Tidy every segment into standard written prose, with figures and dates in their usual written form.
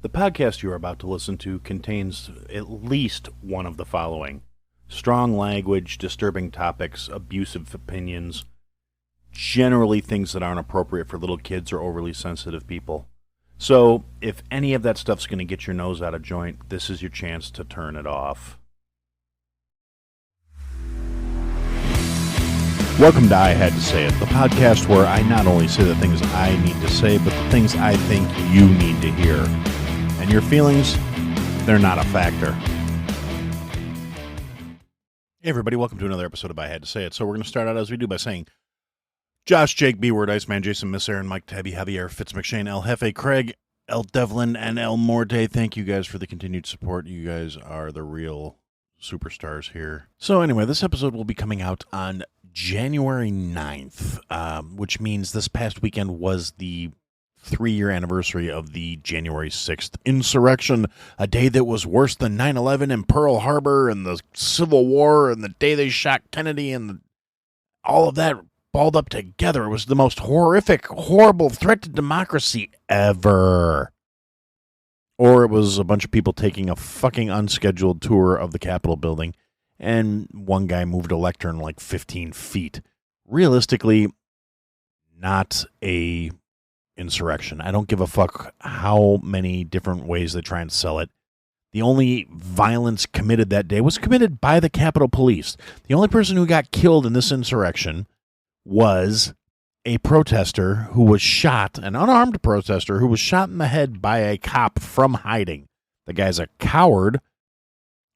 The podcast you are about to listen to contains at least one of the following: strong language, disturbing topics, abusive opinions, generally things that aren't appropriate for little kids or overly sensitive people. So, if any of that stuff's going to get your nose out of joint, this is your chance to turn it off. Welcome to I Had to Say It, the podcast where I not only say the things I need to say, but the things I think you need to hear. And your feelings, they're not a factor. Hey everybody, welcome to another episode of I Had to Say It. So we're going to start out as we do by saying Josh, Jake, B-Word, Iceman, Jason, Miss Aaron, Mike, Tabby, Javier, Fitz, McShane, El Jefe, Craig, El Devlin, and El Morte. Thank you guys for the continued support. You guys are the real superstars here. So anyway, this episode will be coming out on January 9th, which means this past weekend was the 3-year anniversary of the January 6th insurrection, a day that was worse than 9/11 and Pearl Harbor and the Civil War and the day they shot Kennedy and all of that balled up together. It was the most horrific, horrible threat to democracy ever. Or it was a bunch of people taking a fucking unscheduled tour of the Capitol building, and one guy moved a lectern like 15 feet. Realistically, not a insurrection. I don't give a fuck how many different ways they try and sell it. The only violence committed that day was committed by the Capitol Police. The only person who got killed in this insurrection was a protester who was shot, an unarmed protester who was shot in the head by a cop from hiding. The guy's a coward,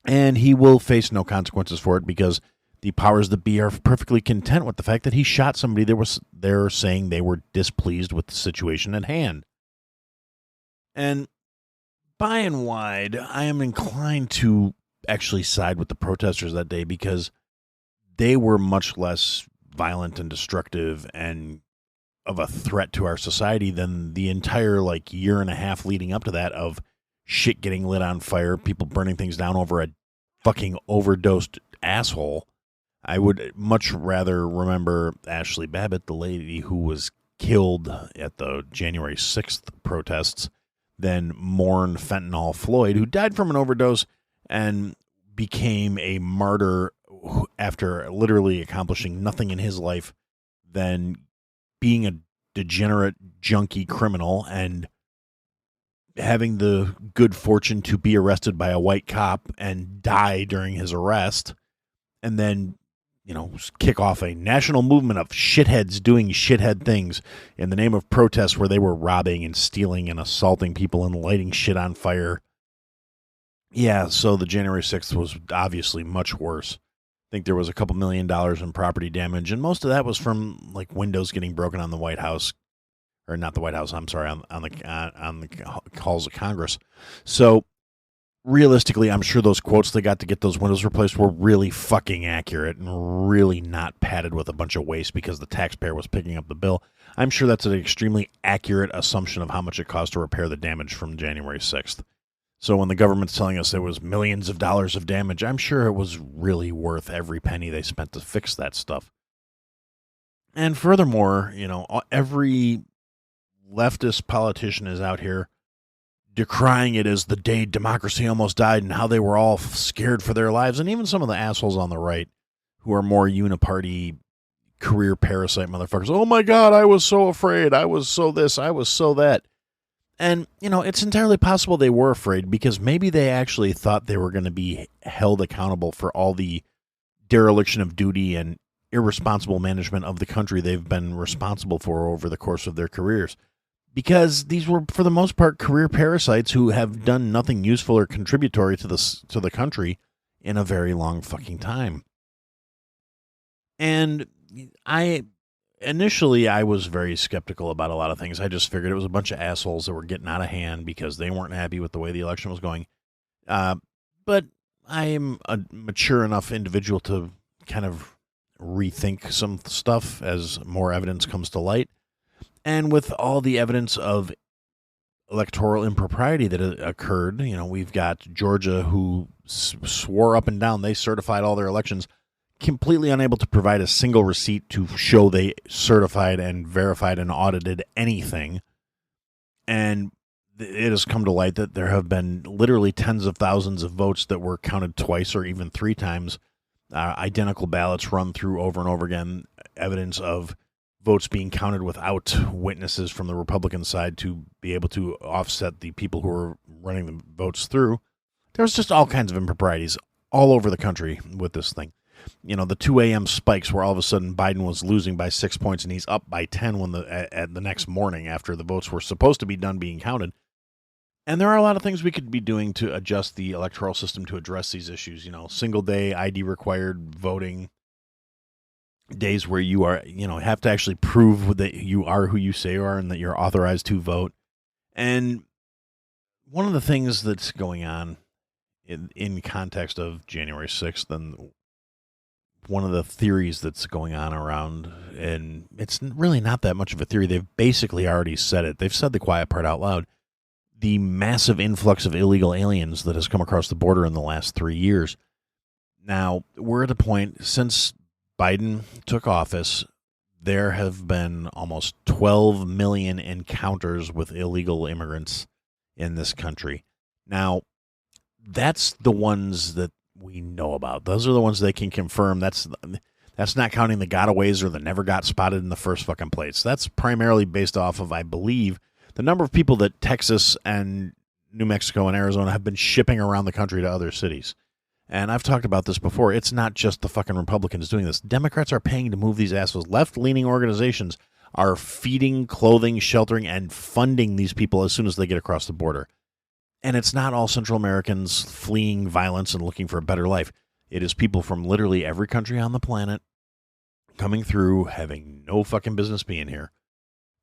and he will face no consequences for it because the powers that be are perfectly content with the fact that he shot somebody they're saying they were displeased with the situation at hand. And by and wide, I am inclined to actually side with the protesters that day because they were much less violent and destructive and of a threat to our society than the entire year and a half leading up to that of shit getting lit on fire, people burning things down over a fucking overdosed asshole. I would much rather remember Ashley Babbitt, the lady who was killed at the January 6th protests, than mourn Fentanyl Floyd, who died from an overdose and became a martyr after literally accomplishing nothing in his life than being a degenerate junkie criminal and having the good fortune to be arrested by a white cop and die during his arrest, and then kick off a national movement of shitheads doing shithead things in the name of protests where they were robbing and stealing and assaulting people and lighting shit on fire. Yeah, so the January 6th was obviously much worse. I think there was a couple $1 million in property damage, and most of that was from windows getting broken on the White House, or not the White House. I'm sorry, on the halls of Congress. So realistically, I'm sure those quotes they got to get those windows replaced were really fucking accurate and really not padded with a bunch of waste because the taxpayer was picking up the bill. I'm sure that's an extremely accurate assumption of how much it cost to repair the damage from January 6th. So when the government's telling us there was millions of dollars of damage, I'm sure it was really worth every penny they spent to fix that stuff. And furthermore, every leftist politician is out here decrying it as the day democracy almost died and how they were all scared for their lives. And even some of the assholes on the right who are more uniparty career parasite motherfuckers. Oh my God, I was so afraid. I was so this. I was so that. And, it's entirely possible they were afraid because maybe they actually thought they were going to be held accountable for all the dereliction of duty and irresponsible management of the country they've been responsible for over the course of their careers. Because these were, for the most part, career parasites who have done nothing useful or contributory to the country in a very long fucking time. And initially, I was very skeptical about a lot of things. I just figured it was a bunch of assholes that were getting out of hand because they weren't happy with the way the election was going. But I am a mature enough individual to kind of rethink some stuff as more evidence comes to light. And with all the evidence of electoral impropriety that occurred, we've got Georgia who swore up and down they certified all their elections, completely unable to provide a single receipt to show they certified and verified and audited anything. And it has come to light that there have been literally tens of thousands of votes that were counted twice or even three times, identical ballots run through over and over again, evidence of votes being counted without witnesses from the Republican side to be able to offset the people who were running the votes through. There's just all kinds of improprieties all over the country with this thing. You know, the 2 a.m. spikes where all of a sudden Biden was losing by 6 points and he's up by 10 when at the next morning after the votes were supposed to be done being counted. And there are a lot of things we could be doing to adjust the electoral system to address these issues. You know, single day ID required voting, days where you are, have to actually prove that you are who you say you are and that you're authorized to vote. And one of the things that's going on in context of January 6th and one of the theories that's going on around, and it's really not that much of a theory. They've basically already said it. They've said the quiet part out loud. The massive influx of illegal aliens that has come across the border in the last 3 years. Now, we're at a point, since Biden took office, there have been almost 12 million encounters with illegal immigrants in this country. Now, that's the ones that we know about. Those are the ones they can confirm. That's not counting the gotaways or the never got spotted in the first fucking place. That's primarily based off of, I believe, the number of people that Texas and New Mexico and Arizona have been shipping around the country to other cities. And I've talked about this before. It's not just the fucking Republicans doing this. Democrats are paying to move these assholes. Left-leaning organizations are feeding, clothing, sheltering, and funding these people as soon as they get across the border. And it's not all Central Americans fleeing violence and looking for a better life. It is people from literally every country on the planet coming through, having no fucking business being here.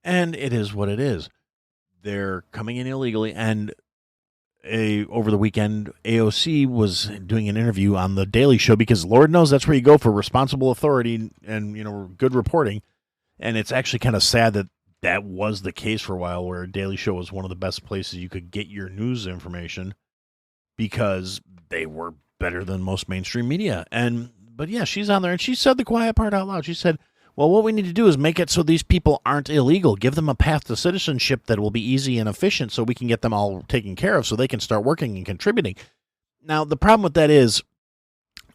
And it is what it is. They're coming in illegally. And over the weekend, AOC was doing an interview on The Daily Show because Lord knows that's where you go for responsible authority and good reporting. And it's actually kind of sad that was the case for a while, where Daily Show was one of the best places you could get your news information because they were better than most mainstream media. But yeah, she's on there and she said the quiet part out loud. She said, well, what we need to do is make it so these people aren't illegal. Give them a path to citizenship that will be easy and efficient so we can get them all taken care of so they can start working and contributing. Now, the problem with that is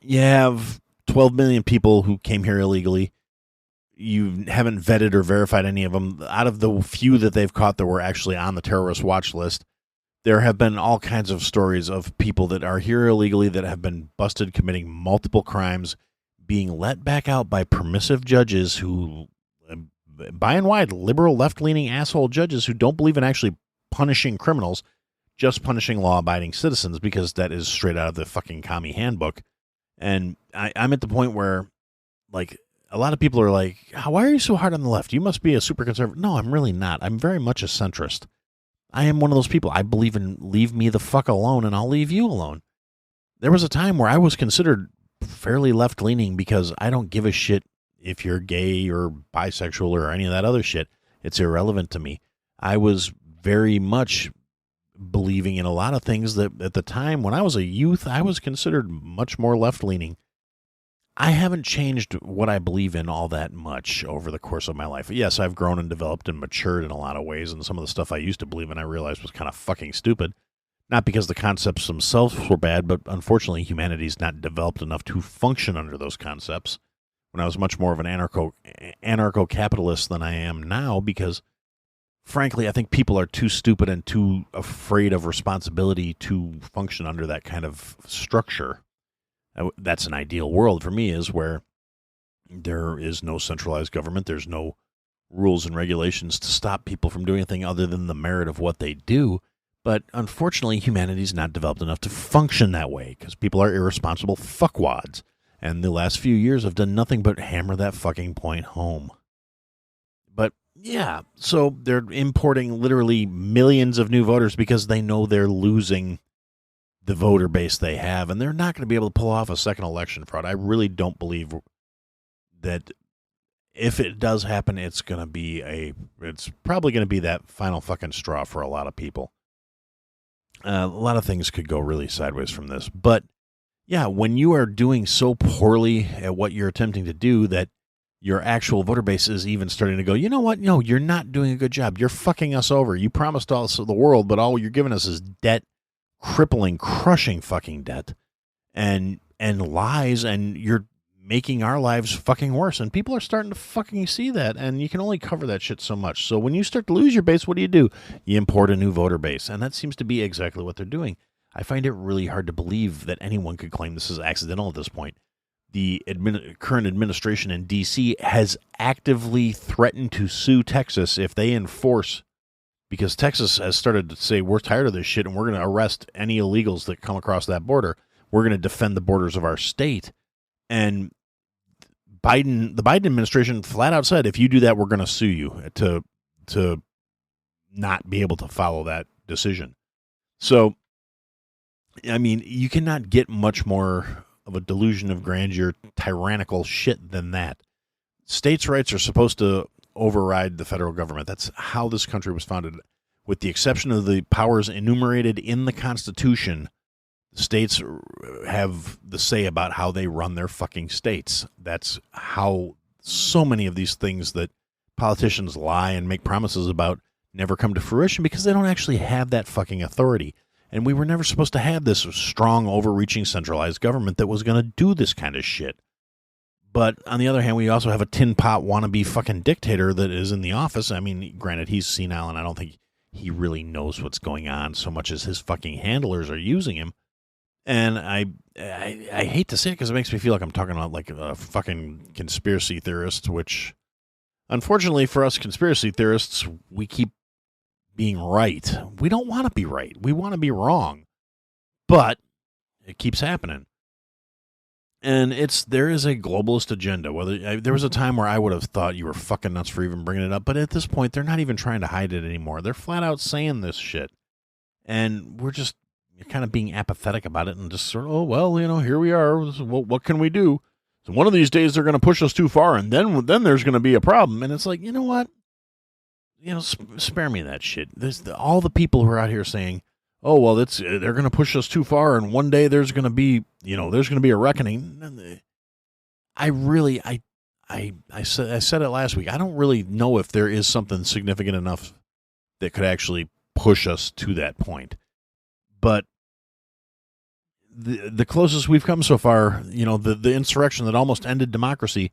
you have 12 million people who came here illegally. You haven't vetted or verified any of them. Out of the few that they've caught that were actually on the terrorist watch list, there have been all kinds of stories of people that are here illegally that have been busted committing multiple crimes, being let back out by permissive judges who, by and wide, liberal left-leaning asshole judges who don't believe in actually punishing criminals, just punishing law-abiding citizens, because that is straight out of the fucking commie handbook. And I'm at the point where, like, a lot of people are like, why are you so hard on the left? You must be a super conservative. No, I'm really not. I'm very much a centrist. I am one of those people. I believe in leave me the fuck alone and I'll leave you alone. There was a time where I was considered fairly left-leaning because I don't give a shit if you're gay or bisexual or any of that other shit. It's irrelevant to me. I was very much believing in a lot of things that at the time when I was a youth, I was considered much more left-leaning. I haven't changed what I believe in all that much over the course of my life. Yes, I've grown and developed and matured in a lot of ways, and some of the stuff I used to believe in I realized was kind of fucking stupid. Not because the concepts themselves were bad, but unfortunately humanity's not developed enough to function under those concepts. When I was much more of an anarcho-capitalist than I am now, because frankly, I think people are too stupid and too afraid of responsibility to function under that kind of structure. That's an ideal world for me, is where there is no centralized government. There's no rules and regulations to stop people from doing anything other than the merit of what they do. But unfortunately, humanity's not developed enough to function that way because people are irresponsible fuckwads. And the last few years have done nothing but hammer that fucking point home. But yeah, so they're importing literally millions of new voters because they know they're losing the voter base they have, and they're not going to be able to pull off a second election fraud. I really don't believe that if it does happen, it's probably going to be that final fucking straw for a lot of people. A lot of things could go really sideways from this, but yeah, when you are doing so poorly at what you're attempting to do that your actual voter base is even starting to go, you know what? No, you're not doing a good job. You're fucking us over. You promised us the world, but all you're giving us is debt, crippling, crushing fucking debt, and lies, and you're making our lives fucking worse. And people are starting to fucking see that, and you can only cover that shit so much. So when you start to lose your base, what do? You import a new voter base, and that seems to be exactly what they're doing. I find it really hard to believe that anyone could claim this is accidental at this point. The current administration in D.C. has actively threatened to sue Texas if they enforce, because Texas has started to say, we're tired of this shit and we're going to arrest any illegals that come across that border. We're going to defend the borders of our state. And the Biden administration flat out said, if you do that, we're going to sue you to not be able to follow that decision. So, I mean, you cannot get much more of a delusion of grandeur, tyrannical shit than that. States' rights are supposed to override the federal government. That's how this country was founded. With the exception of the powers enumerated in the Constitution, states have the say about how they run their fucking states. That's how so many of these things that politicians lie and make promises about never come to fruition, because they don't actually have that fucking authority. And we were never supposed to have this strong, overreaching, centralized government that was going to do this kind of shit. But on the other hand, we also have a tin pot wannabe fucking dictator that is in the office. I mean, granted, he's senile, and I don't think he really knows what's going on so much as his fucking handlers are using him. And I hate to say it because it makes me feel like I'm talking about like a fucking conspiracy theorist, which, unfortunately for us conspiracy theorists, we keep being right. We don't want to be right. We want to be wrong. But it keeps happening. And there is a globalist agenda. There was a time where I would have thought you were fucking nuts for even bringing it up, but at this point, they're not even trying to hide it anymore. They're flat out saying this shit. And we're just kind of being apathetic about it and just sort of, oh, well, here we are. What can we do? So one of these days, they're going to push us too far, and then there's going to be a problem. And it's like, you know what? Spare me that shit. All the people who are out here saying, "Oh, well, they're going to push us too far, and one day there's going to be a reckoning." I said it last week. I don't really know if there is something significant enough that could actually push us to that point. But the closest we've come so far, the insurrection that almost ended democracy,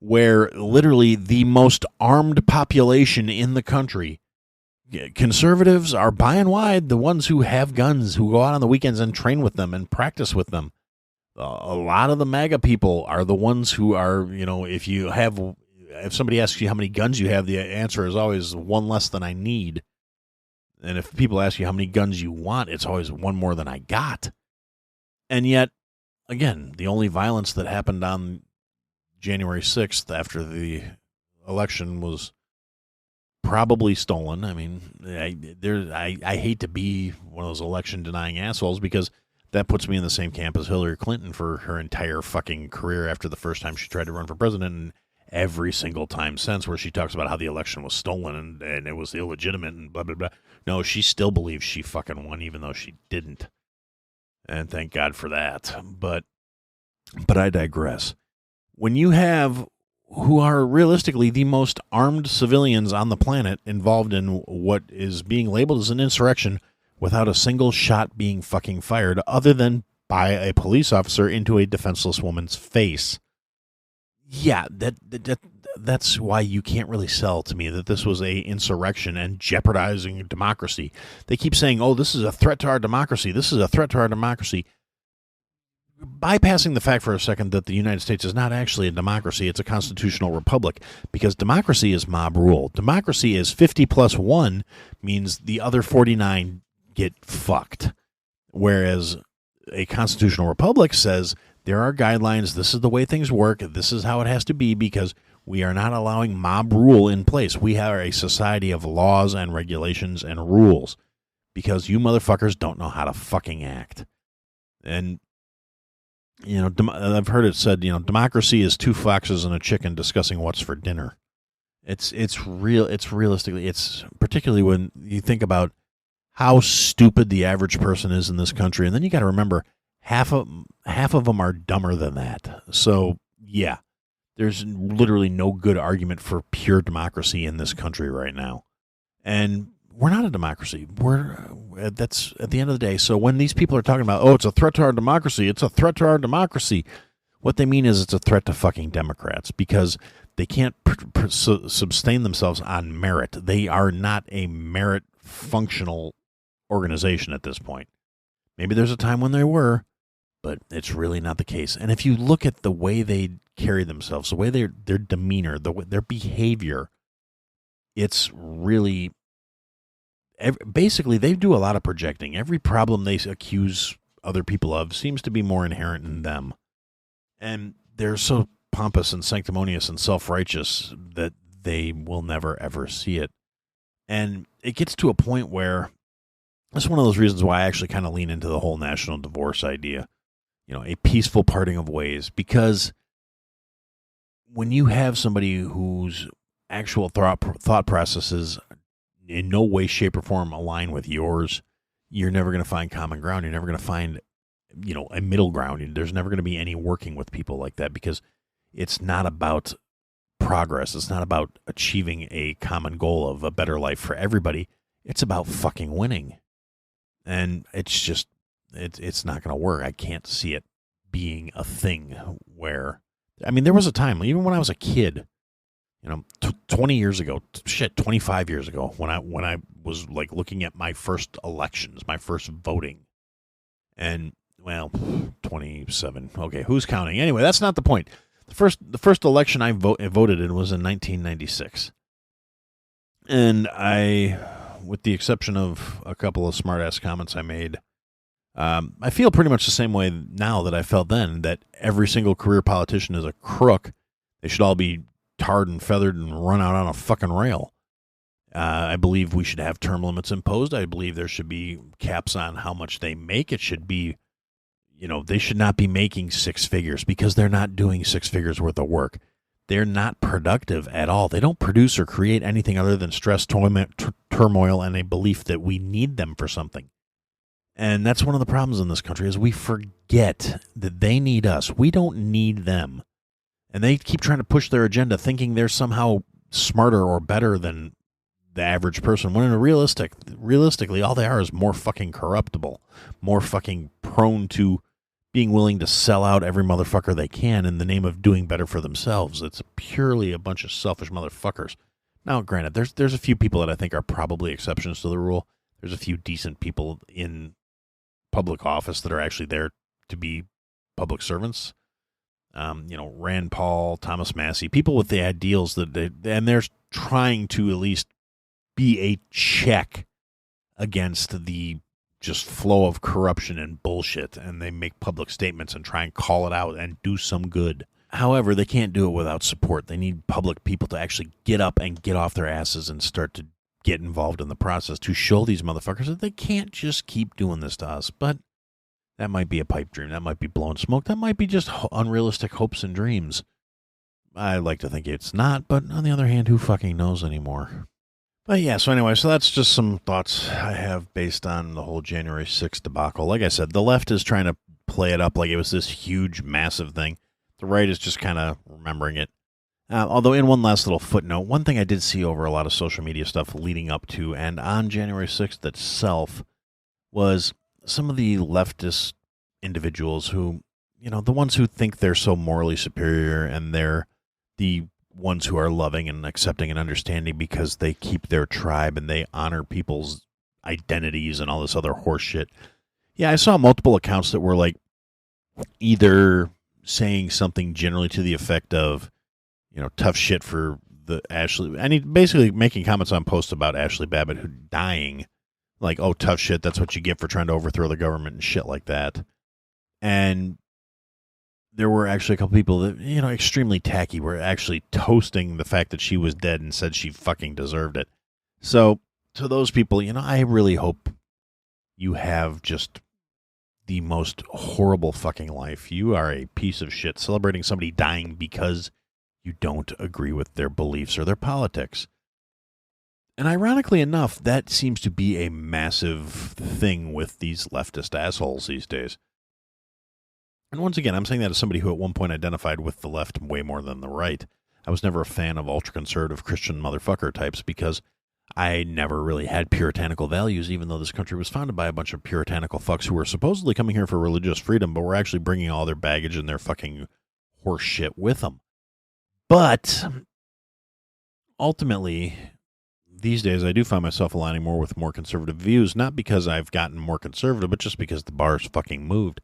where literally the most armed population in the country, conservatives are by and wide the ones who have guns, who go out on the weekends and train with them and practice with them. A lot of the MAGA people are the ones who are, if somebody asks you how many guns you have, the answer is always one less than I need. And if people ask you how many guns you want, it's always one more than I got. And yet, again, the only violence that happened on January 6th after the election was probably stolen. I mean, I hate to be one of those election-denying assholes, because that puts me in the same camp as Hillary Clinton for her entire fucking career after the first time she tried to run for president, and every single time since, where she talks about how the election was stolen and it was illegitimate and blah, blah, blah. No, she still believes she fucking won, even though she didn't. And thank God for that. But I digress. When you have who are realistically the most armed civilians on the planet involved in what is being labeled as an insurrection without a single shot being fucking fired other than by a police officer into a defenseless woman's face. Yeah, that's why you can't really sell to me that this was a insurrection and jeopardizing democracy. They keep saying, oh, this is a threat to our democracy. This is a threat to our democracy. Bypassing the fact for a second that the United States is not actually a democracy, it's a constitutional republic, because democracy is mob rule. Democracy is 50 plus 1 means the other 49 get fucked. Whereas a constitutional republic says there are guidelines, this is the way things work, this is how it has to be, because we are not allowing mob rule in place. We are a society of laws and regulations and rules, because you motherfuckers don't know how to fucking act. And I've heard it said, democracy is two foxes and a chicken discussing what's for dinner. It's realistically, it's particularly when you think about how stupid the average person is in this country. And then you got to remember half of them are dumber than that. So yeah, There's literally no good argument for pure democracy in this country right now. And we're not a democracy. That's at the end of the day. So when these people are talking about, oh, it's a threat to our democracy, it's a threat to our democracy, what they mean is it's a threat to fucking Democrats, because they can't sustain themselves on merit. They are not a merit functional organization at this point. Maybe there's a time when they were, but it's really not the case. And if you look at the way they carry themselves, the way their demeanor, their behavior, it's really, basically they do a lot of projecting. Every problem they accuse other people of seems to be more inherent in them. And they're so pompous and sanctimonious and self-righteous that they will never, ever see it. And it gets to a point where that's one of those reasons why I actually kind of lean into the whole national divorce idea. A peaceful parting of ways. Because when you have somebody whose actual thought processes in no way, shape, or form align with yours, you're never going to find common ground. You're never going to find a middle ground. There's never going to be any working with people like that, because it's not about progress. It's not about achieving a common goal of a better life for everybody. It's about fucking winning. And it's just, it's not going to work. I can't see it being a thing where, there was a time, even when I was a kid, 20 years ago, 25 years ago, when I was like looking at my first elections, my first voting, and 27. Okay, who's counting? Anyway, that's not the point. The first election I voted in was in 1996. And with the exception of a couple of smart-ass comments I made, I feel pretty much the same way now that I felt then, that every single career politician is a crook. They should all be tarred and feathered and run out on a fucking rail. I believe we should have term limits imposed. I believe there should be caps on how much they make. It should be, they should not be making six figures, because they're not doing six figures worth of work. They're not productive at all. They don't produce or create anything other than stress, turmoil, and a belief that we need them for something. And that's one of the problems in this country, is we forget that they need us. We don't need them. And they keep trying to push their agenda, thinking they're somehow smarter or better than the average person, when realistically, all they are is more fucking corruptible, more fucking prone to being willing to sell out every motherfucker they can in the name of doing better for themselves. It's purely a bunch of selfish motherfuckers. Now, granted, there's a few people that I think are probably exceptions to the rule. There's a few decent people in public office that are actually there to be public servants. Rand Paul, Thomas Massey, people with the ideals and they're trying to at least be a check against the just flow of corruption and bullshit, and they make public statements and try and call it out and do some good. However, they can't do it without support. They need public people to actually get up and get off their asses and start to get involved in the process to show these motherfuckers that they can't just keep doing this to us. But that might be a pipe dream. That might be blowing smoke. That might be just unrealistic hopes and dreams. I like to think it's not, but on the other hand, who fucking knows anymore? But yeah, so anyway, so that's just some thoughts I have based on the whole January 6th debacle. Like I said, the left is trying to play it up like it was this huge, massive thing. The right is just kind of remembering it. Although in one last little footnote, one thing I did see over a lot of social media stuff leading up to and on January 6th itself was some of the leftist individuals who, the ones who think they're so morally superior, and they're the ones who are loving and accepting and understanding because they keep their tribe and they honor people's identities and all this other horse shit. Yeah, I saw multiple accounts that were like either saying something generally to the effect of, tough shit for the Ashley, and he basically making comments on posts about Ashley Babbitt who dying, like, oh, tough shit, that's what you get for trying to overthrow the government and shit like that. And there were actually a couple people that, extremely tacky, were actually toasting the fact that she was dead and said she fucking deserved it. So to those people, I really hope you have just the most horrible fucking life. You are a piece of shit celebrating somebody dying because you don't agree with their beliefs or their politics. And ironically enough, that seems to be a massive thing with these leftist assholes these days. And once again, I'm saying that as somebody who at one point identified with the left way more than the right. I was never a fan of ultra-conservative Christian motherfucker types because I never really had puritanical values, even though this country was founded by a bunch of puritanical fucks who were supposedly coming here for religious freedom, but were actually bringing all their baggage and their fucking horse shit with them. But ultimately, these days I do find myself aligning more with more conservative views, not because I've gotten more conservative, but just because the bar's fucking moved.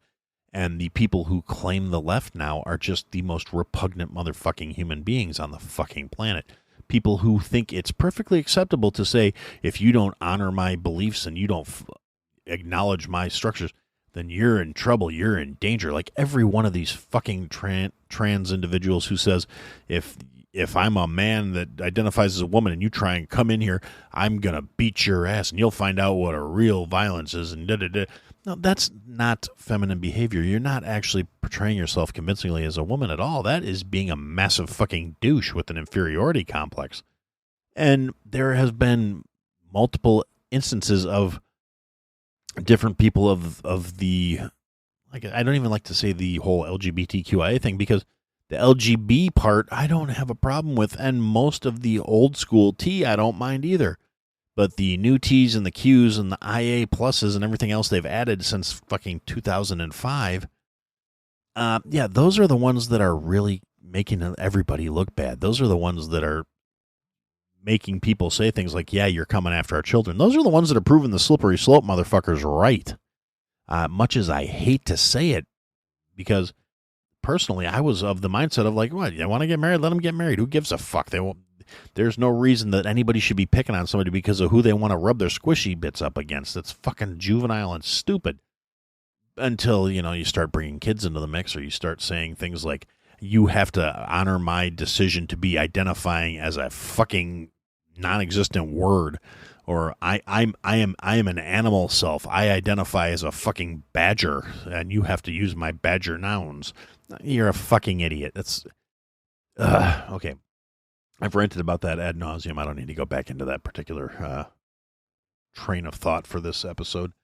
And the people who claim the left now are just the most repugnant motherfucking human beings on the fucking planet. People who think it's perfectly acceptable to say, if you don't honor my beliefs and you don't acknowledge my structures, then you're in trouble, you're in danger. Like every one of these fucking trans individuals who says, if I'm a man that identifies as a woman and you try and come in here, I'm going to beat your ass and you'll find out what a real violence is and da-da-da. No, that's not feminine behavior. You're not actually portraying yourself convincingly as a woman at all. That is being a massive fucking douche with an inferiority complex. And there has been multiple instances of different people of the, like, I don't even like to say the whole LGBTQIA thing, because the LGB part I don't have a problem with, and most of the old school T I don't mind either. But the new T's and the Q's and the IA pluses and everything else they've added since fucking 2005, those are the ones that are really making everybody look bad. Those are the ones that are making people say things like, yeah, you're coming after our children. Those are the ones that are proving the slippery slope motherfuckers right. Much as I hate to say it, because personally I was of the mindset of like, what, you want to get married? Let them get married. Who gives a fuck? They won't. There's no reason that anybody should be picking on somebody because of who they want to rub their squishy bits up against. It's fucking juvenile and stupid. Until, you start bringing kids into the mix, or you start saying things like, you have to honor my decision to be identifying as a fucking non-existent word, or I am an animal self. I identify as a fucking badger, and you have to use my badger nouns. You're a fucking idiot. That's okay. I've ranted about that ad nauseum. I don't need to go back into that particular train of thought for this episode.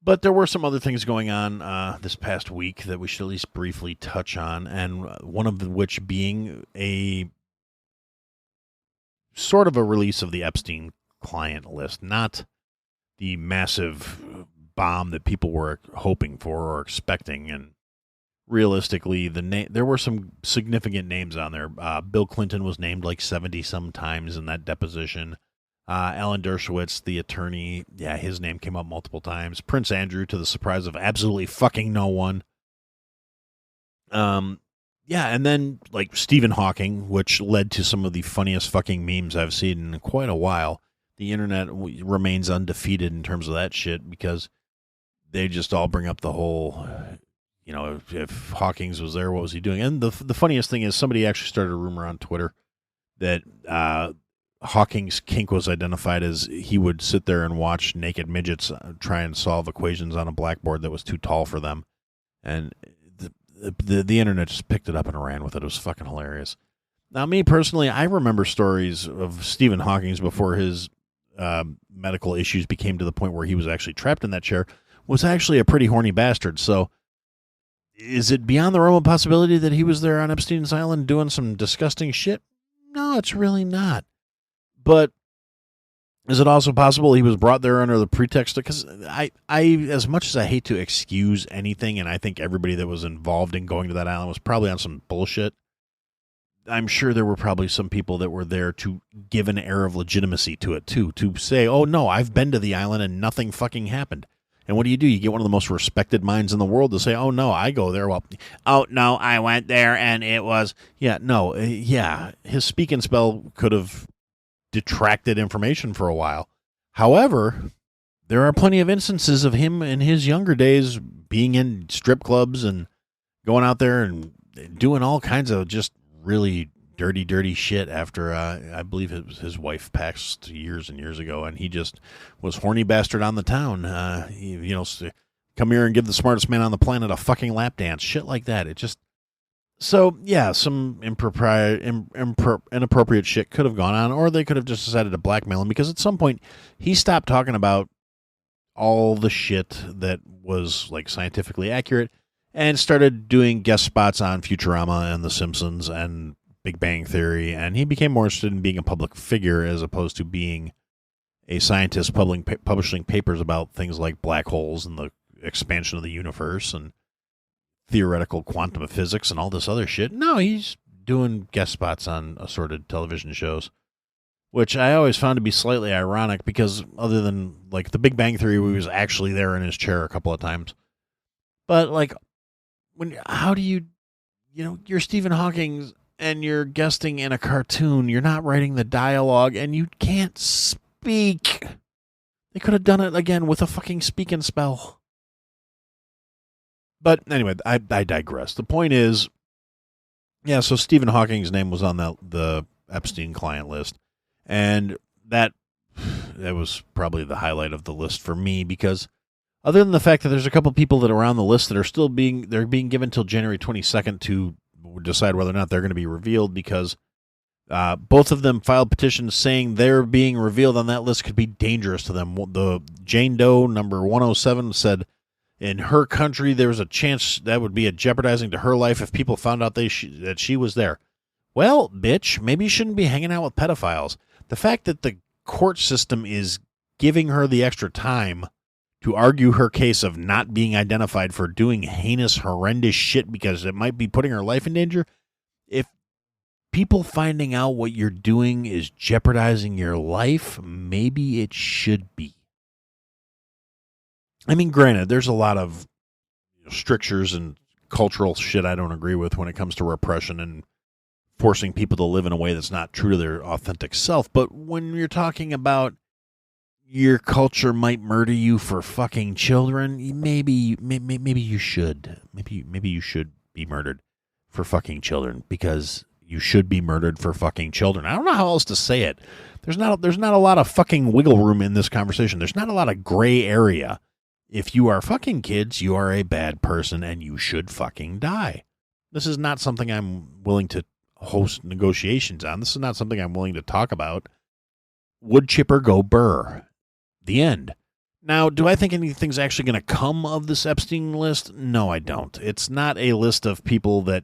But there were some other things going on this past week that we should at least briefly touch on, and one of which being a sort of a release of the Epstein client list, not the massive bomb that people were hoping for or expecting. And realistically, there were some significant names on there. Bill Clinton was named like 70-some times in that deposition. Alan Dershowitz, the attorney, his name came up multiple times. Prince Andrew, to the surprise of absolutely fucking no one. And then like Stephen Hawking, which led to some of the funniest fucking memes I've seen in quite a while. The internet remains undefeated in terms of that shit because they just all bring up the whole... if Hawkins was there, what was he doing? And the funniest thing is somebody actually started a rumor on Twitter that Hawking's kink was identified as he would sit there and watch naked midgets try and solve equations on a blackboard that was too tall for them. And the internet just picked it up and ran with it. It was fucking hilarious. Now, me personally, I remember stories of Stephen Hawking before his medical issues became to the point where he was actually trapped in that chair, was actually a pretty horny bastard. So is it beyond the realm of possibility that he was there on Epstein's Island doing some disgusting shit? No, it's really not. But is it also possible he was brought there under the pretext? Because I, as much as I hate to excuse anything, and I think everybody that was involved in going to that island was probably on some bullshit, I'm sure there were probably some people that were there to give an air of legitimacy to it, too. To say, oh, no, I've been to the island and nothing fucking happened. And what do? You get one of the most respected minds in the world to say, oh, no, I go there. Well, oh, no, I went there and it was... his speak and spell could have detracted information for a while. However, there are plenty of instances of him in his younger days being in strip clubs and going out there and doing all kinds of just really dirty shit after, I believe his wife passed years and years ago, and he just was horny bastard on the town. Come here and give the smartest man on the planet a fucking lap dance, shit like that. It just... So, yeah, some inappropriate shit could have gone on, or they could have just decided to blackmail him, because at some point he stopped talking about all the shit that was like scientifically accurate and started doing guest spots on Futurama and The Simpsons and Big Bang Theory, and he became more interested in being a public figure as opposed to being a scientist publishing papers about things like black holes and the expansion of the universe and theoretical quantum physics and all this other shit. No, he's doing guest spots on assorted television shows, which I always found to be slightly ironic because other than like the Big Bang Theory, he was actually there in his chair a couple of times. But like, how do you you're Stephen Hawking and you're guesting in a cartoon. You're not writing the dialogue and you can't speak. They could have done it again with a fucking speak and spell. But anyway, I digress. The point is, yeah, so Stephen Hawking's name was on the Epstein client list. And that was probably the highlight of the list for me because other than the fact that there's a couple people that are on the list that are being given till January 22nd to decide whether or not they're going to be revealed because both of them filed petitions saying their being revealed on that list could be dangerous to them. The Jane Doe number 107 said in her country there was a chance that would be jeopardizing to her life if people found out that she was there. Well, bitch, maybe you shouldn't be hanging out with pedophiles. The fact that the court system is giving her the extra time to argue her case of not being identified for doing heinous, horrendous shit because it might be putting her life in danger. If people finding out what you're doing is jeopardizing your life, maybe it should be. I mean, granted, there's a lot of strictures and cultural shit I don't agree with when it comes to repression and forcing people to live in a way that's not true to their authentic self. But when you're talking about your culture might murder you for fucking children, maybe you should. Maybe you should be murdered for fucking children because you should be murdered for fucking children. I don't know how else to say it. There's not a lot of fucking wiggle room in this conversation. There's not a lot of gray area. If you are fucking kids, you are a bad person and you should fucking die. This is not something I'm willing to host negotiations on. This is not something I'm willing to talk about. Would Chipper go burr? The end. Now, do I think anything's actually going to come of this Epstein list? No, I don't. It's not a list of people that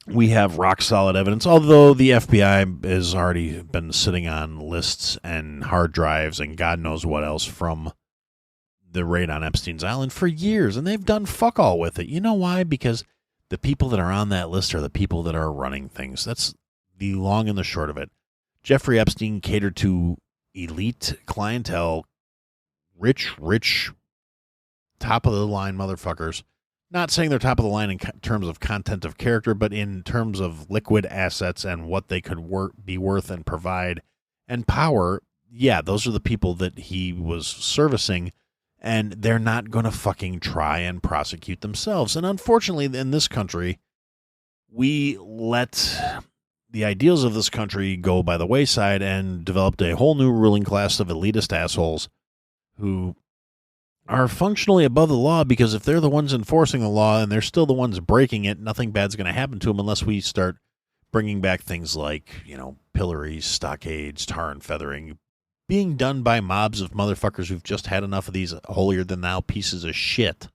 we have rock solid evidence, although the FBI has already been sitting on lists and hard drives and God knows what else from the raid on Epstein's Island for years, and they've done fuck all with it. You know why? Because the people that are on that list are the people that are running things. That's the long and the short of it. Jeffrey Epstein catered to elite clientele, rich, top-of-the-line motherfuckers. Not saying they're top of the line in terms of content of character, but in terms of liquid assets and what they could be worth and provide and power. Yeah, those are the people that he was servicing, and they're not going to fucking try and prosecute themselves. And unfortunately, in this country, we let the ideals of this country go by the wayside and developed a whole new ruling class of elitist assholes who are functionally above the law because if they're the ones enforcing the law and they're still the ones breaking it, nothing bad's going to happen to them unless we start bringing back things like, pillories, stockades, tar and feathering, being done by mobs of motherfuckers who've just had enough of these holier-than-thou pieces of shit.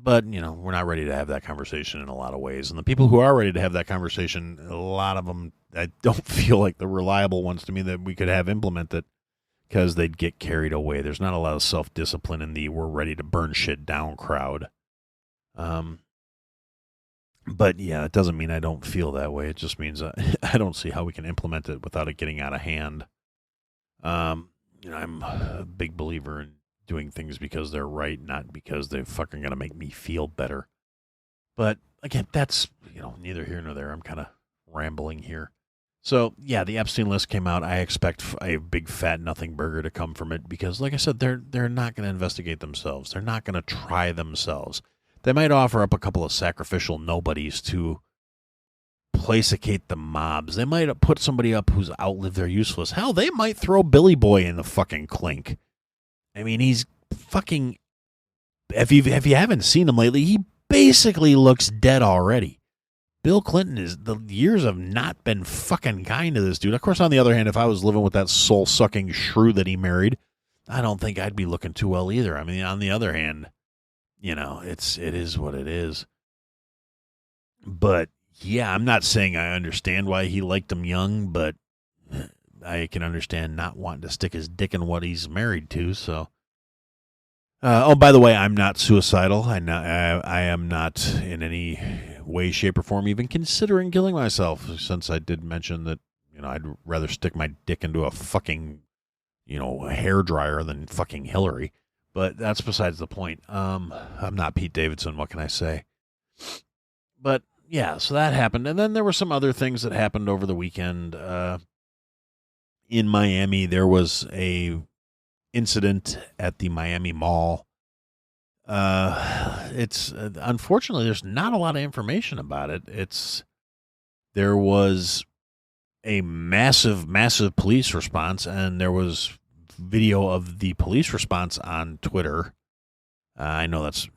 But, we're not ready to have that conversation in a lot of ways. And the people who are ready to have that conversation, a lot of them, I don't feel like the reliable ones to me that we could have implement it because they'd get carried away. There's not a lot of self-discipline in the we're ready to burn shit down crowd. But, yeah, it doesn't mean I don't feel that way. It just means I don't see how we can implement it without it getting out of hand. I'm a big believer in doing things because they're right, not because they're fucking going to make me feel better. But, again, that's, neither here nor there. I'm kind of rambling here. So, yeah, the Epstein list came out. I expect a big fat nothing burger to come from it because, like I said, they're not going to investigate themselves. They're not going to try themselves. They might offer up a couple of sacrificial nobodies to placate the mobs. They might put somebody up who's outlived their usefulness. Hell, they might throw Billy Boy in the fucking clink. I mean, he's fucking... If you haven't seen him lately, he basically looks dead already. Bill Clinton the years have not been fucking kind to this dude. Of course, on the other hand, if I was living with that soul-sucking shrew that he married, I don't think I'd be looking too well either. I mean, on the other hand, it is what it is. But yeah, I'm not saying I understand why he liked them young, but I can understand not wanting to stick his dick in what he's married to. So, by the way, I'm not suicidal. I am not in any way, shape, or form even considering killing myself. Since I did mention that, I'd rather stick my dick into a fucking, a hair dryer than fucking Hillary. But that's besides the point. I'm not Pete Davidson. What can I say? But yeah, so that happened, and then there were some other things that happened over the weekend. In Miami, there was a incident at the Miami Mall. It's unfortunately there's not a lot of information about it. There was a massive police response, and there was video of the police response on Twitter. I know that's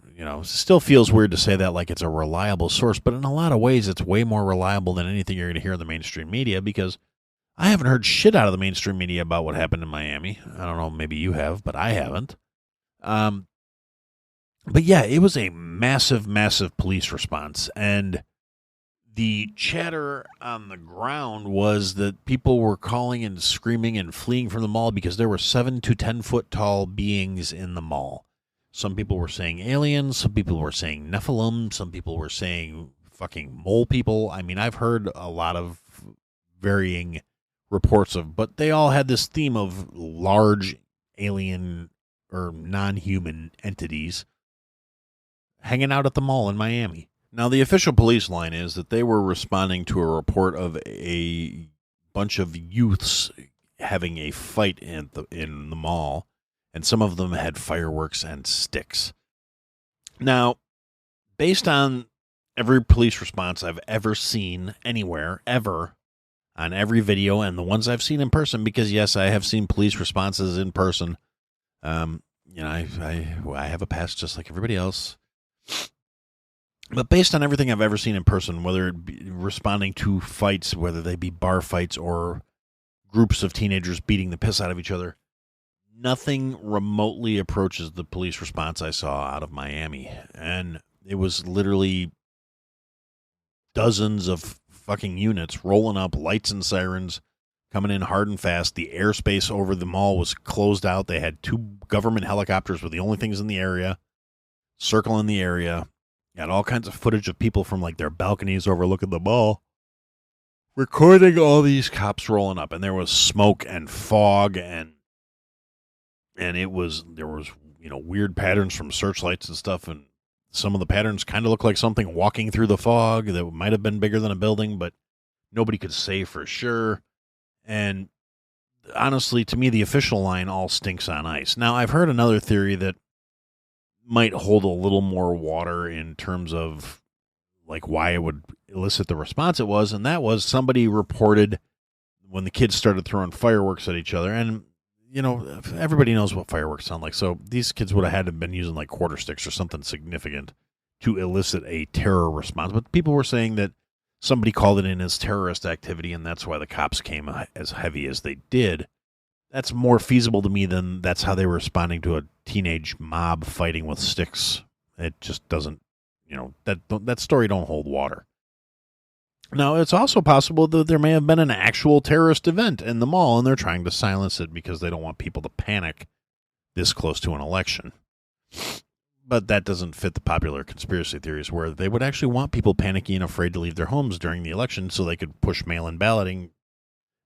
still feels weird to say that like it's a reliable source, but in a lot of ways it's way more reliable than anything you're going to hear in the mainstream media, because I haven't heard shit out of the mainstream media about what happened in Miami. I don't know, maybe you have, but I haven't. But yeah, it was a massive police response, and the chatter on the ground was that people were calling and screaming and fleeing from the mall because there were 7 to 10 foot tall beings in the mall. Some people were saying aliens, some people were saying Nephilim, some people were saying fucking mole people. I mean, I've heard a lot of varying reports but they all had this theme of large alien or non-human entities hanging out at the mall in Miami. Now, the official police line is that they were responding to a report of a bunch of youths having a fight in the mall, and some of them had fireworks and sticks. Now, based on every police response I've ever seen anywhere, ever, on every video, and the ones I've seen in person, because yes, I have seen police responses in person. I have a past just like everybody else. But based on everything I've ever seen in person, whether it be responding to fights, whether they be bar fights or groups of teenagers beating the piss out of each other, nothing remotely approaches the police response I saw out of Miami. And it was literally dozens of fucking units rolling up, lights and sirens, coming in hard and fast. The airspace over the mall was closed out. They had 2 government helicopters were the only things in the area, circling the area. Got all kinds of footage of people from like their balconies overlooking the mall, recording all these cops rolling up, and there was smoke and fog, and there was weird patterns from searchlights and stuff, and some of the patterns kind of looked like something walking through the fog that might have been bigger than a building, but nobody could say for sure. And honestly, to me, the official line all stinks on ice. Now, I've heard another theory that might hold a little more water in terms of like why it would elicit the response it was, and that was somebody reported when the kids started throwing fireworks at each other, and everybody knows what fireworks sound like, so these kids would have had to have been using like quarter sticks or something significant to elicit a terror response. But people were saying that somebody called it in as terrorist activity, and that's why the cops came as heavy as they did. That's more feasible to me than that's how they were responding to a teenage mob fighting with sticks. It just doesn't, that story don't hold water. Now, it's also possible that there may have been an actual terrorist event in the mall, and they're trying to silence it because they don't want people to panic this close to an election. But that doesn't fit the popular conspiracy theories where they would actually want people panicky and afraid to leave their homes during the election so they could push mail-in balloting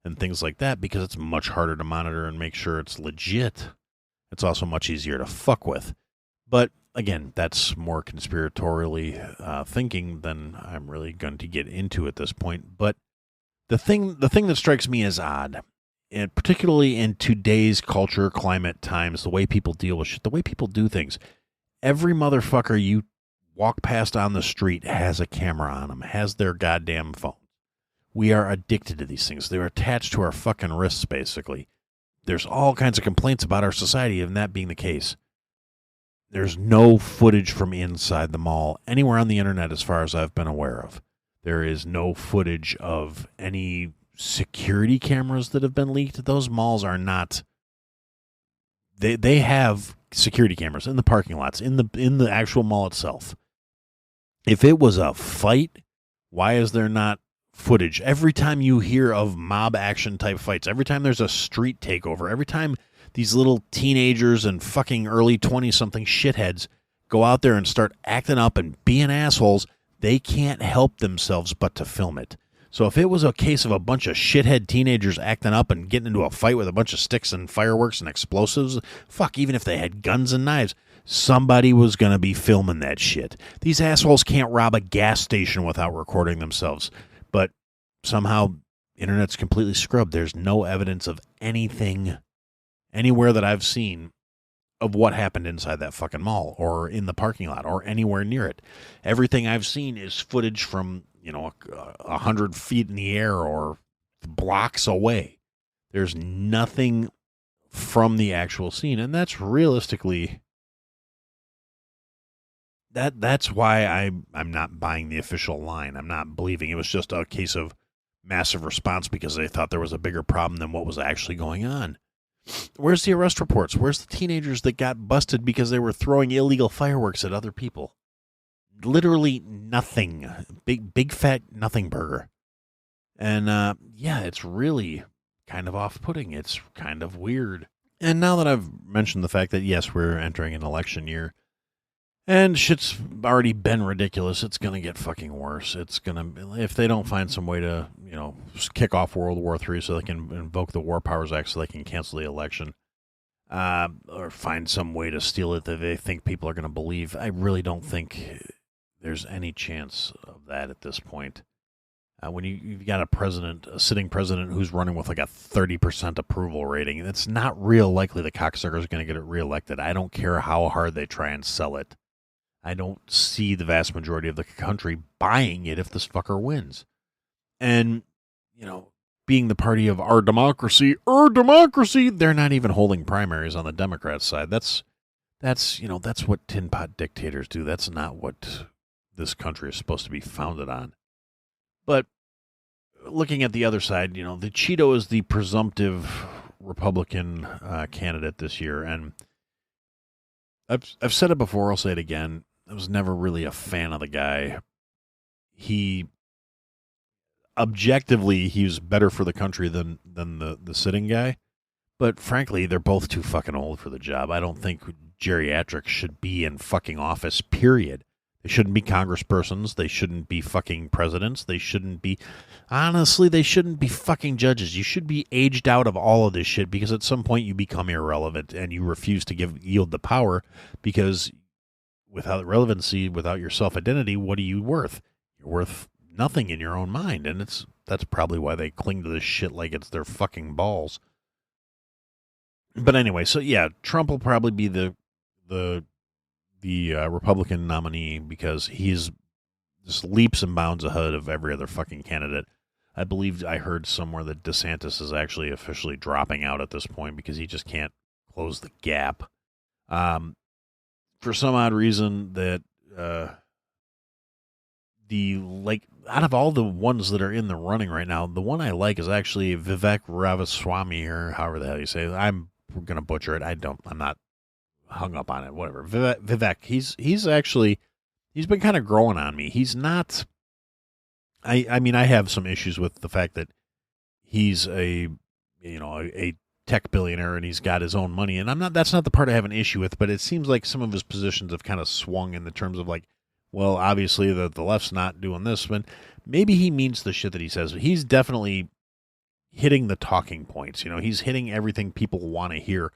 and things like that, because it's much harder to monitor and make sure it's legit. It's also much easier to fuck with. But again, that's more conspiratorially thinking than I'm really going to get into at this point. But the thing that strikes me as odd, and particularly in today's culture, climate, times, the way people deal with shit, the way people do things, every motherfucker you walk past on the street has a camera on them, has their goddamn phone. We are addicted to these things. They're attached to our fucking wrists, basically. There's all kinds of complaints about our society of that being the case. There's no footage from inside the mall anywhere on the internet as far as I've been aware of. There is no footage of any security cameras that have been leaked. Those malls are not they have security cameras in the parking lots, in the actual mall itself. If it was a fight, why is there not footage? Every time you hear of mob action type fights, every time there's a street takeover, every time these little teenagers and fucking early 20-something shitheads go out there and start acting up and being assholes, they can't help themselves but to film it. So if it was a case of a bunch of shithead teenagers acting up and getting into a fight with a bunch of sticks and fireworks and explosives, fuck, even if they had guns and knives, somebody was going to be filming that shit. These assholes can't rob a gas station without recording themselves. But somehow, internet's completely scrubbed. There's no evidence of anything anywhere that I've seen of what happened inside that fucking mall or in the parking lot or anywhere near it. Everything I've seen is footage from, 100 feet in the air or blocks away. There's nothing from the actual scene, and that's realistically... That's why I'm not buying the official line. I'm not believing it was just a case of massive response because they thought there was a bigger problem than what was actually going on. Where's the arrest reports? Where's the teenagers that got busted because they were throwing illegal fireworks at other people? Literally nothing. Big fat nothing burger. And it's really kind of off-putting. It's kind of weird. And now that I've mentioned the fact that, yes, we're entering an election year, and shit's already been ridiculous, it's going to get fucking worse. It's going to, if they don't find some way to, kick off World War III so they can invoke the War Powers Act so they can cancel the election, or find some way to steal it that they think people are going to believe, I really don't think there's any chance of that at this point. When you've got a sitting president who's running with like a 30% approval rating, it's not real likely the cocksucker's going to get it reelected. I don't care how hard they try and sell it. I don't see the vast majority of the country buying it if this fucker wins. And, being the party of our democracy, they're not even holding primaries on the Democrats' side. That's what tin pot dictators do. That's not what this country is supposed to be founded on. But looking at the other side, the Cheeto is the presumptive Republican candidate this year, and I've said it before, I'll say it again. I was never really a fan of the guy. Objectively, he's better for the country than the sitting guy. But frankly, they're both too fucking old for the job. I don't think geriatrics should be in fucking office, period. They shouldn't be congresspersons. They shouldn't be fucking presidents. They shouldn't be fucking judges. You should be aged out of all of this shit because at some point you become irrelevant and you refuse to yield the power because without relevancy, without your self-identity, what are you worth? You're worth nothing in your own mind, and that's probably why they cling to this shit like it's their fucking balls. But anyway, so yeah, Trump will probably be the Republican nominee because he's just leaps and bounds ahead of every other fucking candidate. I believe I heard somewhere that DeSantis is actually officially dropping out at this point because he just can't close the gap. For some odd reason that out of all the ones that are in the running right now, the one I like is actually Vivek Ramaswamy, or however the hell you say it. I'm going to butcher it. I'm not hung up on it. Whatever. Vivek, he's been kind of growing on me. He's not, I mean, I have some issues with the fact that he's a tech billionaire and he's got his own money, and that's not the part I have an issue with, but it seems like some of his positions have kind of swung in the terms of like, well, obviously the left's not doing this, but maybe he means the shit that he says. He's definitely hitting the talking points. He's hitting everything people want to hear,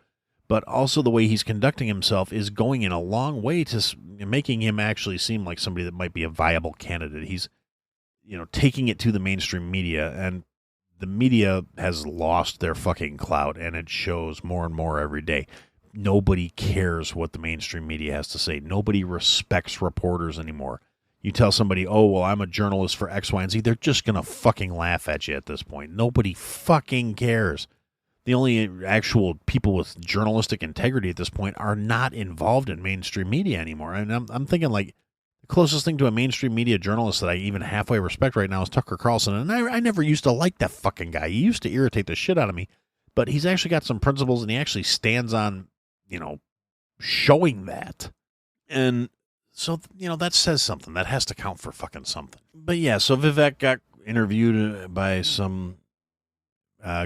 but also the way he's conducting himself is going in a long way to making him actually seem like somebody that might be a viable candidate. He's, taking it to the mainstream media, and the media has lost their fucking clout, and it shows more and more every day. Nobody cares what the mainstream media has to say. Nobody respects reporters anymore. You tell somebody, oh, well, I'm a journalist for X, Y, and Z, they're just going to fucking laugh at you at this point. Nobody fucking cares. The only actual people with journalistic integrity at this point are not involved in mainstream media anymore. And I'm thinking, like, the closest thing to a mainstream media journalist that I even halfway respect right now is Tucker Carlson. And I never used to like that fucking guy. He used to irritate the shit out of me. But he's actually got some principles, and he actually stands on showing that. And so, that says something. That has to count for fucking something. But yeah, so Vivek got interviewed by some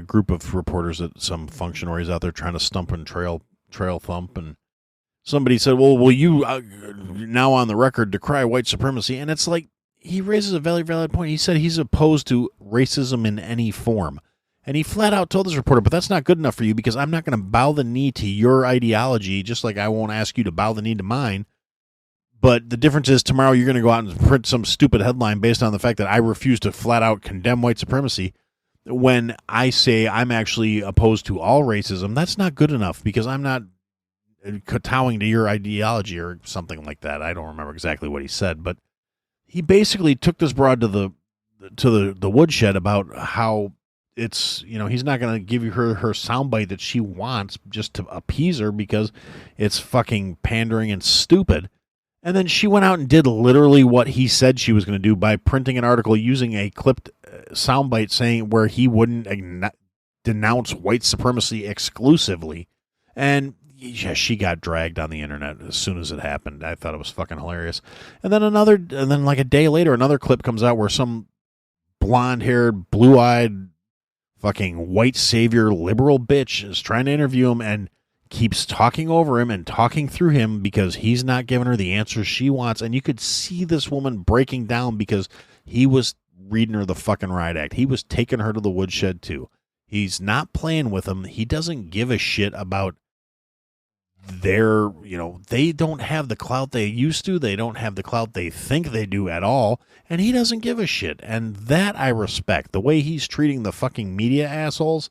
group of reporters at some function where he's out there trying to stump and trail thump. And somebody said, well, will you now on the record decry white supremacy? And it's like, he raises a very valid point. He said he's opposed to racism in any form. And he flat out told this reporter, but that's not good enough for you because I'm not going to bow the knee to your ideology, just like I won't ask you to bow the knee to mine. But the difference is tomorrow you're going to go out and print some stupid headline based on the fact that I refuse to flat out condemn white supremacy when I say I'm actually opposed to all racism. That's not good enough because I'm not kowtowing to your ideology or something like that. I don't remember exactly what he said, but he basically took this broad to the woodshed about how it's, he's not going to give you her soundbite that she wants just to appease her because it's fucking pandering and stupid. And then she went out and did literally what he said she was going to do by printing an article using a clipped soundbite saying where he wouldn't denounce white supremacy exclusively. And yeah, she got dragged on the internet as soon as it happened. I thought it was fucking hilarious. And then like a day later, another clip comes out where some blonde-haired, blue-eyed, fucking white savior liberal bitch is trying to interview him and keeps talking over him and talking through him because he's not giving her the answers she wants. And you could see this woman breaking down because he was reading her the fucking riot act. He was taking her to the woodshed too. He's not playing with them. He doesn't give a shit about their, they don't have the clout they used to. They don't have the clout they think they do at all. And he doesn't give a shit. And that I respect. The way he's treating the fucking media assholes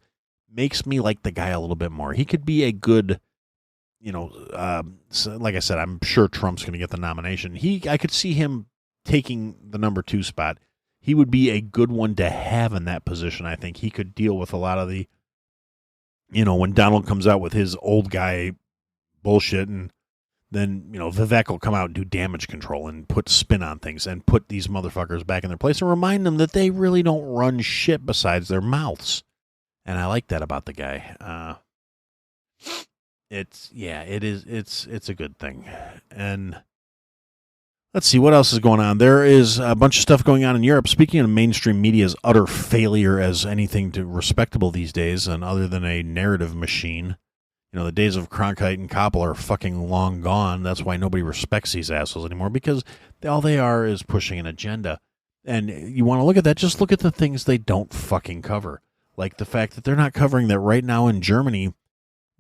makes me like the guy a little bit more. He could be a good, like I said, I'm sure Trump's going to get the nomination. I could see him taking the number 2 spot. He would be a good one to have in that position. I think he could deal with a lot of the, when Donald comes out with his old guy bullshit, and then, Vivek will come out and do damage control and put spin on things and put these motherfuckers back in their place and remind them that they really don't run shit besides their mouths. And I like that about the guy. It's a good thing. And let's see what else is going on. There is a bunch of stuff going on in Europe. Speaking of mainstream media's utter failure as anything to respectable these days, and other than a narrative machine, the days of Cronkite and Koppel are fucking long gone. That's why nobody respects these assholes anymore, because all they are is pushing an agenda. And you want to look at that, just look at the things they don't fucking cover. Like the fact that they're not covering that right now in Germany,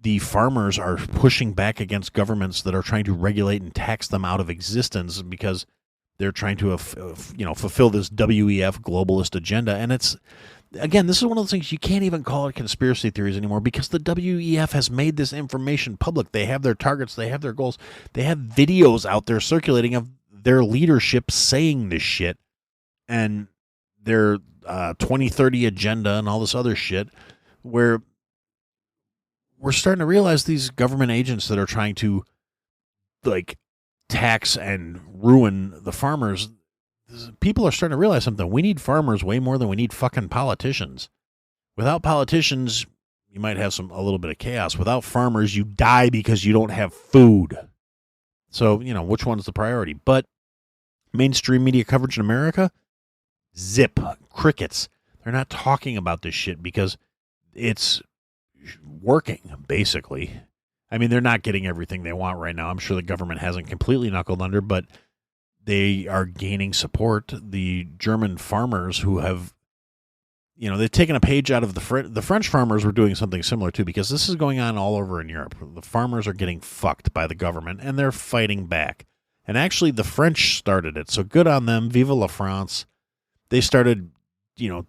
the farmers are pushing back against governments that are trying to regulate and tax them out of existence because they're trying to, fulfill this WEF globalist agenda. And it's, again, this is one of those things you can't even call it conspiracy theories anymore because the WEF has made this information public. They have their targets. They have their goals. They have videos out there circulating of their leadership saying this shit and their 2030 agenda and all this other shit, where we're starting to realize these government agents that are trying to tax and ruin the farmers, people are starting to realize something. We need farmers way more than we need fucking politicians. Without politicians, you might have a little bit of chaos. Without farmers, you die because you don't have food. So, which one's the priority? But mainstream media coverage in America, zip, crickets. They're not talking about this shit because it's working, basically. I mean, they're not getting everything they want right now. I'm sure the government hasn't completely knuckled under, but they are gaining support. The German farmers who have, they've taken a page out of the French farmers were doing something similar too, because this is going on all over in Europe. The farmers are getting fucked by the government and they're fighting back. And actually the French started it. So good on them. Vive la France. They started,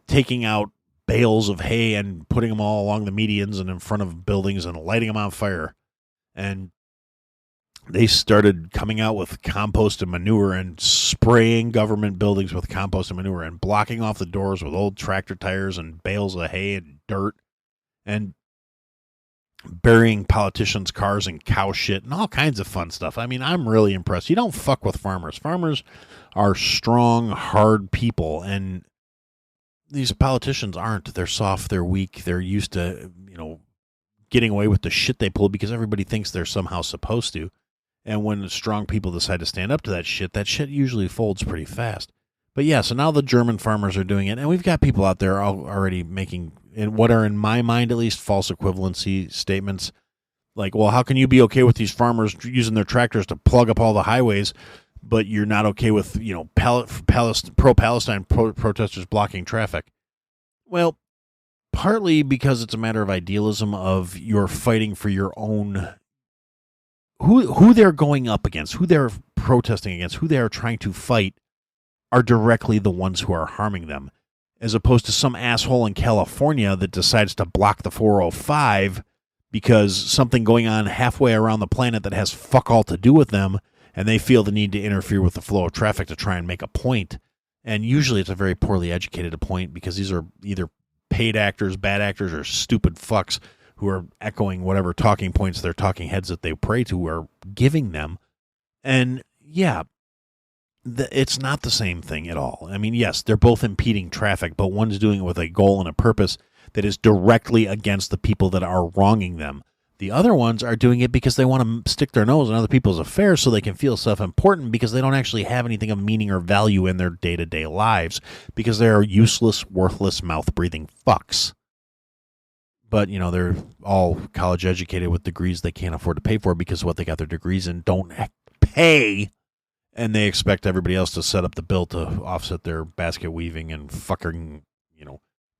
taking out bales of hay and putting them all along the medians and in front of buildings and lighting them on fire. And they started coming out with compost and manure and spraying government buildings with compost and manure and blocking off the doors with old tractor tires and bales of hay and dirt and burying politicians' cars in cow shit and all kinds of fun stuff. I mean, I'm really impressed. You don't fuck with farmers. Farmers are strong, hard people, and these politicians aren't. They're soft, they're weak, they're used to, getting away with the shit they pull because everybody thinks they're somehow supposed to. And when strong people decide to stand up to that shit usually folds pretty fast. But yeah, so now the German farmers are doing it, and we've got people out there already making, what are in my mind at least, false equivalency statements. Like, well, how can you be okay with these farmers using their tractors to plug up all the highways, but you're not okay with, pro-Palestine protesters blocking traffic? Well, partly because it's a matter of idealism of you're fighting for your own, who they're going up against, who they're protesting against, who they are trying to fight are directly the ones who are harming them, as opposed to some asshole in California that decides to block the 405 because something going on halfway around the planet that has fuck all to do with them, and they feel the need to interfere with the flow of traffic to try and make a point. And usually it's a very poorly educated point because these are either paid actors, bad actors, or stupid fucks who are echoing whatever talking points their talking heads that they pray to are giving them. And yeah, it's not the same thing at all. I mean, yes, they're both impeding traffic, but one's doing it with a goal and a purpose that is directly against the people that are wronging them. The other ones are doing it because they want to stick their nose in other people's affairs so they can feel self-important because they don't actually have anything of meaning or value in their day-to-day lives because they're useless, worthless, mouth-breathing fucks. But, they're all college-educated with degrees they can't afford to pay for because what they got their degrees in don't pay. And they expect everybody else to set up the bill to offset their basket weaving and fucking,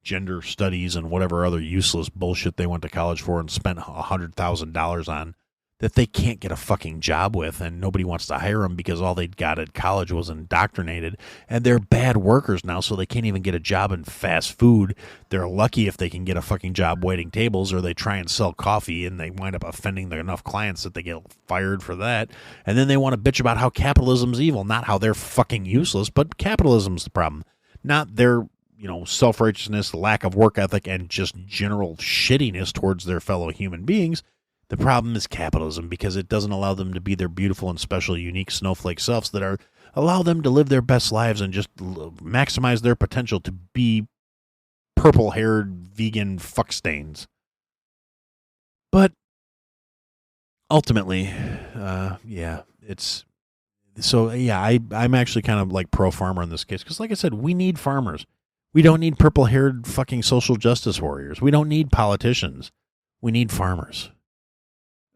gender studies and whatever other useless bullshit they went to college for and spent $100,000 on that they can't get a fucking job with, and nobody wants to hire them because all they got at college was indoctrinated, and they're bad workers now, so they can't even get a job in fast food. They're lucky if they can get a fucking job waiting tables, or they try and sell coffee, and they wind up offending enough clients that they get fired for that, and then they want to bitch about how capitalism's evil, not how they're fucking useless, but capitalism's the problem, not their self-righteousness, lack of work ethic, and just general shittiness towards their fellow human beings. The problem is capitalism because it doesn't allow them to be their beautiful and special, unique snowflake selves that allow them to live their best lives and just maximize their potential to be purple-haired vegan fuckstains. But ultimately, I'm actually kind of like pro-farmer in this case because, like I said, we need farmers. We don't need purple-haired fucking social justice warriors. We don't need politicians. We need farmers.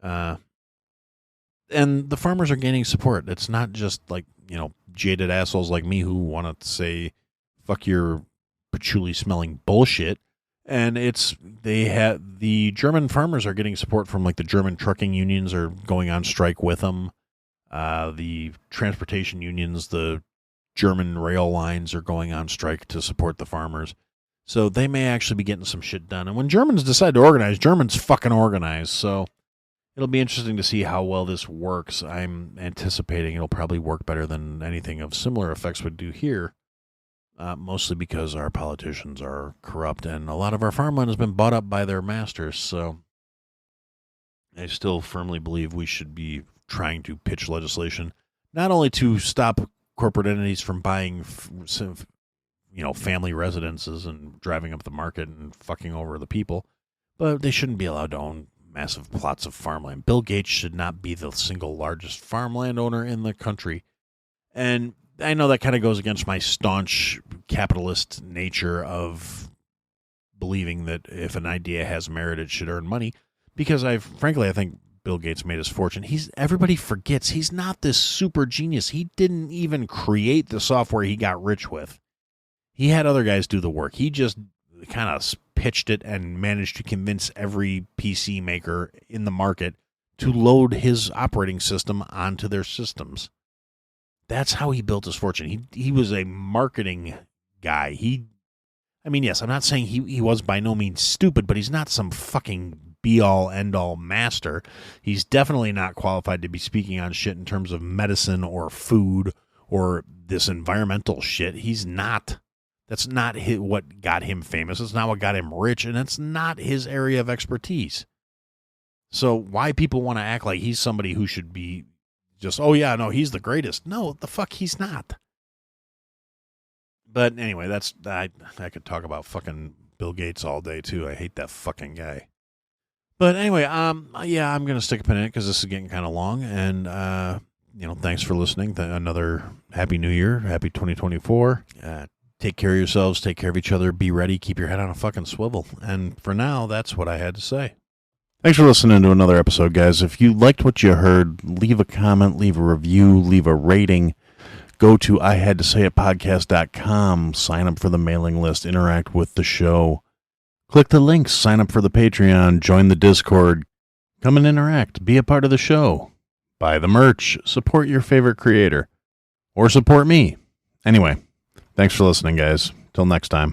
And the farmers are gaining support. It's not just like, jaded assholes like me who want to say, fuck your patchouli-smelling bullshit. And the German farmers are getting support from like the German trucking unions are going on strike with them. The transportation unions, the German rail lines are going on strike to support the farmers. So they may actually be getting some shit done. And when Germans decide to organize, Germans fucking organize. So it'll be interesting to see how well this works. I'm anticipating it'll probably work better than anything of similar effects would do here. Mostly because our politicians are corrupt and a lot of our farmland has been bought up by their masters. So I still firmly believe we should be trying to pitch legislation, not only to stop corporate entities from buying, family residences and driving up the market and fucking over the people, but they shouldn't be allowed to own massive plots of farmland. Bill Gates should not be the single largest farmland owner in the country. And I know that kind of goes against my staunch capitalist nature of believing that if an idea has merit, it should earn money, because I think Bill Gates made his fortune. Everybody forgets he's not this super genius. He didn't even create the software he got rich with. He had other guys do the work. He just kind of pitched it and managed to convince every PC maker in the market to load his operating system onto their systems. That's how he built his fortune. He was a marketing guy. Yes, I'm not saying he was by no means stupid, but he's not some fucking be-all, end-all master. He's definitely not qualified to be speaking on shit in terms of medicine or food or this environmental shit. He's not. That's not what got him famous. It's not what got him rich, and it's not his area of expertise. So why people want to act like he's somebody who should be just, oh yeah, no, he's the greatest. No, the fuck he's not. But anyway, I could talk about fucking Bill Gates all day too. I hate that fucking guy. But anyway, yeah, I'm gonna stick a pin in it because this is getting kind of long. And thanks for listening. Another happy New Year, happy 2024. Take care of yourselves, take care of each other, be ready, keep your head on a fucking swivel. And for now, that's what I had to say. Thanks for listening to another episode, guys. If you liked what you heard, leave a comment, leave a review, leave a rating. Go to ihadtosayitpodcast.com, sign up for the mailing list, interact with the show. Click the links, sign up for the Patreon, join the Discord. Come and interact, be a part of the show. Buy the merch, support your favorite creator. Or support me. Anyway, thanks for listening, guys. Till next time.